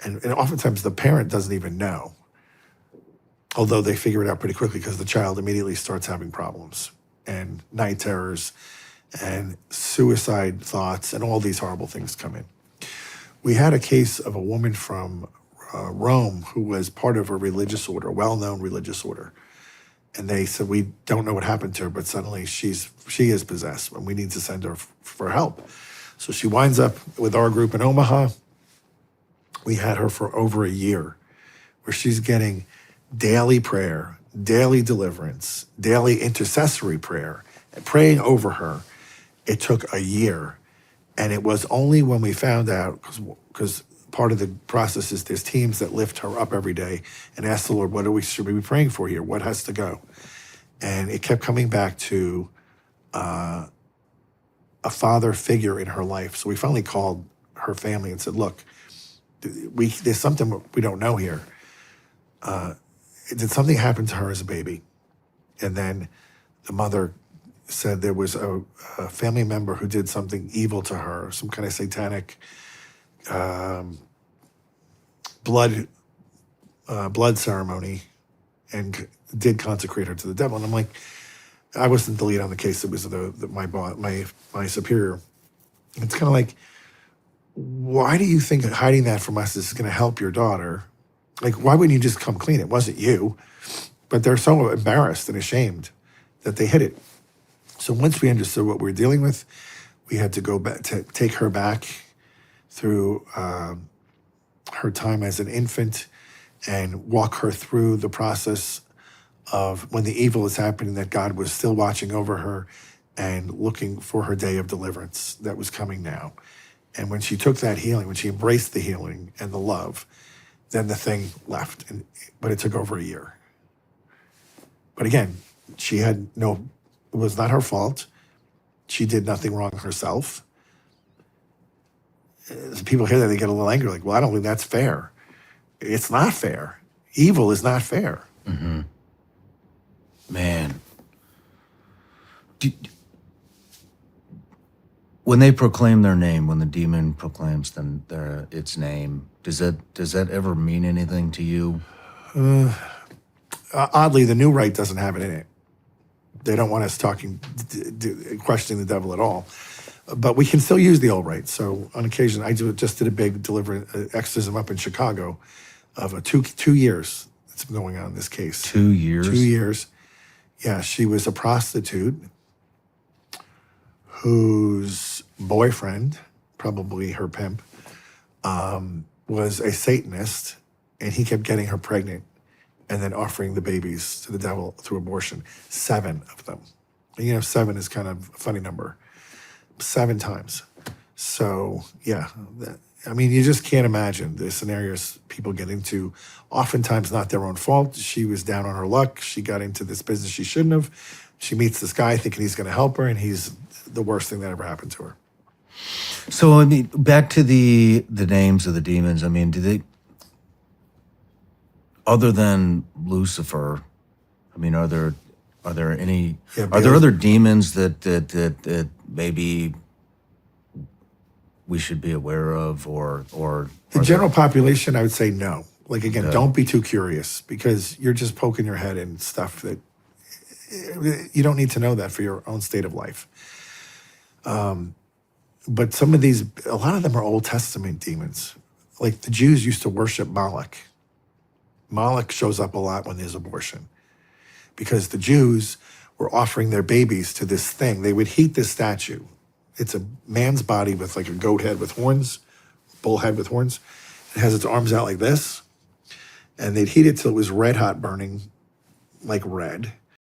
And oftentimes the parent doesn't even know, although they figure it out pretty quickly because the child immediately starts having problems and night terrors and suicide thoughts and all these horrible things come in. We had a case of a woman from Rome who was part of a religious order, a well-known religious order. And they said, we don't know what happened to her, but suddenly she is possessed and we need to send her for help. So she winds up with our group in Omaha. We had her for over a year where she's getting daily prayer, daily deliverance, daily intercessory prayer, and praying over her. It took a year. And it was only when we found out, because part of the process is there's teams that lift her up every day and ask the Lord, should we be praying for here? What has to go? And it kept coming back to a father figure in her life. So we finally called her family and said, look, there's something we don't know here. Did something happen to her as a baby? And then the mother said there was a family member who did something evil to her, some kind of satanic blood ceremony, and did consecrate her to the devil. And I'm like, I wasn't the lead on the case. It was my superior. It's kind of like, why do you think hiding that from us is going to help your daughter? Like, why wouldn't you just come clean? It wasn't you. But they're so embarrassed and ashamed that they hid it. So once we understood what we were dealing with, we had to go back to take her back through her time as an infant and walk her through the process of when the evil is happening, that God was still watching over her and looking for her day of deliverance that was coming now. And when she took that healing, when she embraced the healing and the love, then the thing left. But it took over a year. But again, it was not her fault. She did nothing wrong herself. People hear that, they get a little angry, like, well, I don't think that's fair. It's not fair. Evil is not fair. Mm-hmm. Man. When they proclaim their name, when the demon proclaims its name, does that ever mean anything to you? Oddly, the new right doesn't have it in it. They don't want us questioning the devil at all. But we can still use the old right. So on occasion, I just did a big exorcism up in Chicago of 2 years that's been going on in this case. 2 years? 2 years. Yeah, she was a prostitute whose boyfriend, probably her pimp, was a Satanist, and he kept getting her pregnant and then offering the babies to the devil through abortion. 7 of them. And 7 is kind of a funny number. 7 times. So, yeah. You just can't imagine the scenarios people get into. Oftentimes not their own fault. She was down on her luck. She got into this business she shouldn't have. She meets this guy thinking he's going to help her, and he's the worst thing that ever happened to her. So, back to the names of the demons, do they, other than Lucifer, are there any, are there other demons that maybe we should be aware of, or the general population? I would say no. Like, again, don't be too curious, because you're just poking your head in stuff that you don't need to know that for your own state of life. But a lot of them are Old Testament demons. Like, the Jews used to worship Moloch. Moloch shows up a lot when there's abortion, because the Jews were offering their babies to this thing. They would heat this statue. It's a man's body with like a goat head with horns, bull head with horns. It has its arms out like this. And they'd heat it till it was red hot burning, like red.